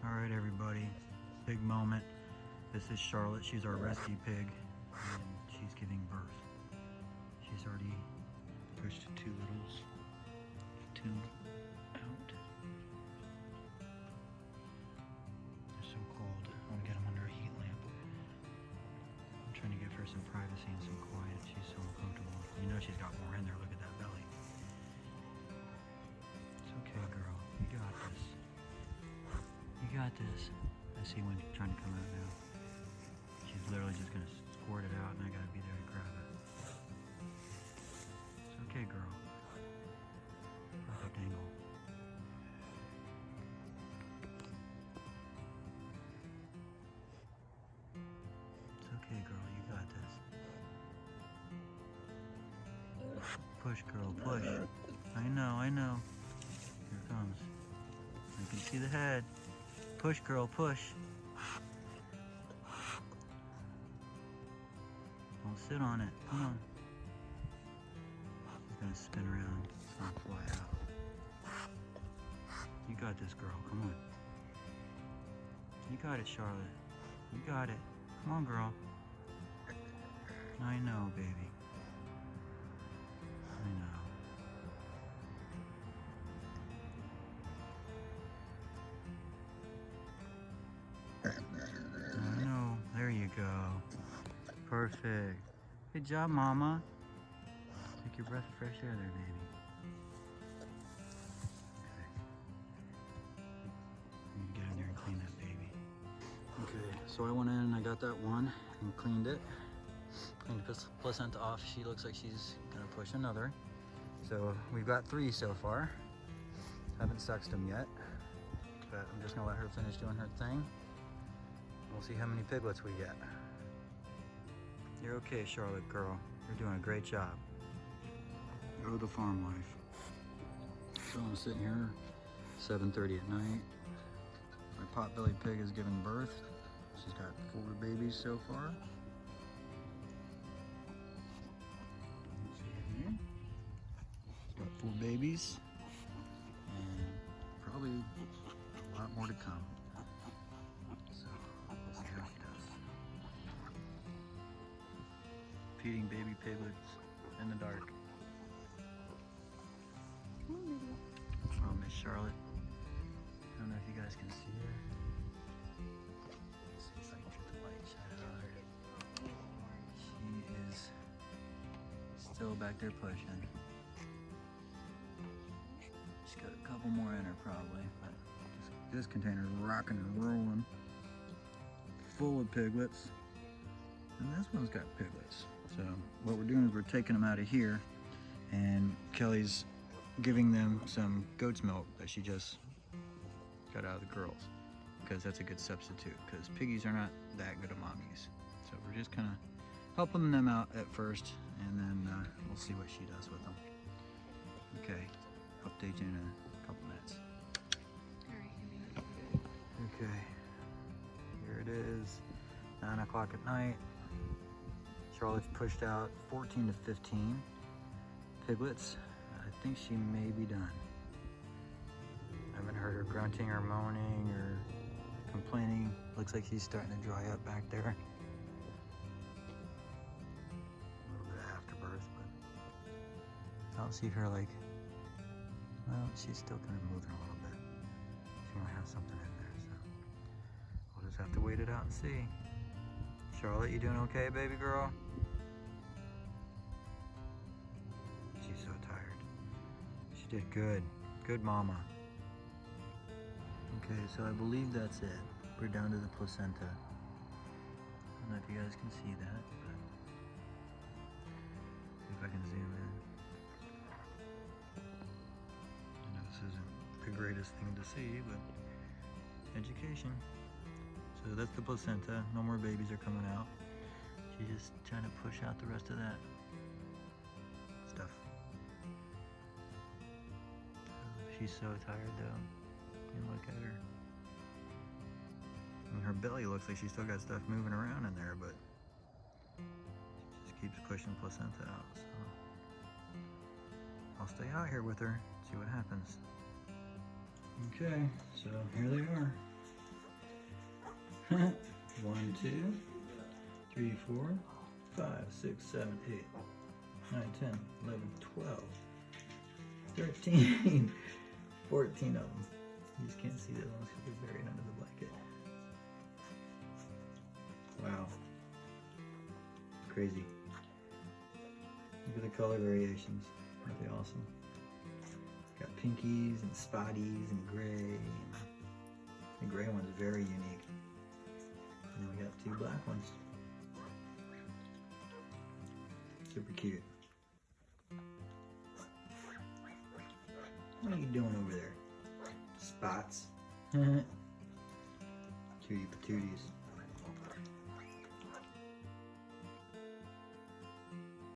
All right, everybody, big moment. This is Charlotte. She's our rescue pig, and she's giving birth. She's already pushed two littles, two out. They're so cold. I want to get them under a heat lamp. I'm trying to give her some privacy and some quiet. She's so uncomfortable. You know she's got more in there. Look at that belly. It's okay, girl. You got this. You got this. I see one trying to come out now. She's literally just gonna squirt it out and I gotta be there to grab it. It's okay, girl. Perfect angle. It's okay, girl. You got this. Push, girl, push. I know. Here it comes. I can see the head. Push, girl, push. Don't sit on it. Come on. It's gonna spin around. It's gonna fly out. You got this, girl. Come on. You got it, Charlotte. You got it. Come on, girl. I know, baby. I know. I know. There you go. Perfect. Good job, Mama. Take your breath of fresh air there, baby. Okay. You need to get in there and clean that baby. Okay, so I went in and I got that one and cleaned it. Cleaned the placenta off. She looks like she's gonna push another. So we've got 3 so far. Haven't sexed them yet, but I'm just gonna let her finish doing her thing. We'll see how many piglets we get. You're okay, Charlotte, girl. You're doing a great job. Go to the farm life. So I'm sitting here, 7:30 at night. My pot-bellied pig has given birth. She's got 4 babies so far. She's got 4 babies, and probably a lot more to come. So we'll see how she does. Feeding baby piglets in the dark. Oh, Miss Charlotte. I don't know if you guys can see her. Let's see if I can get the light shining on her. She is still back there pushing. She's got a couple more in her probably, but this container is rocking and rolling. Full of piglets. And this one's got piglets. So what we're doing is we're taking them out of here, and Kelly's giving them some goat's milk that she just got out of the girls, because that's a good substitute, because piggies are not that good at mommies. So we're just kind of helping them out at first, and then we'll see what she does with them. Okay, update you in a couple minutes. Okay, here it is, 9 o'clock at night. Charlotte's pushed out 14 to 15 piglets. I think she may be done. I haven't heard her grunting or moaning or complaining. Looks like she's starting to dry up back there. A little bit of afterbirth, but I don't see her like, well, she's still kind of moving a little bit. She might have something in there, so we'll just have to wait it out and see. Charlotte, you doing okay, baby girl? She's so tired. She did good. Good mama. Okay, so I believe that's it. We're down to the placenta. I don't know if you guys can see that, but see if I can zoom in. I know this isn't the greatest thing to see, but education. So that's the placenta. No more babies are coming out. She's just trying to push out the rest of that stuff. She's so tired though. And look at her. I mean, her belly looks like she's still got stuff moving around in there, but she just keeps pushing placenta out. So I'll stay out here with her, see what happens. Okay, so here they are. 3, 4, 5, 6, 7, 8, 9, 10, 11, 12, 13, 14 of them. You just can't see the other ones because they're buried under the blanket. Wow. Crazy. Look at the color variations. Aren't they awesome? Got pinkies and spotties and gray. The gray one's very unique. And then we got 2 black ones. Super cute. What are you doing over there? Spots. Cutie patooties.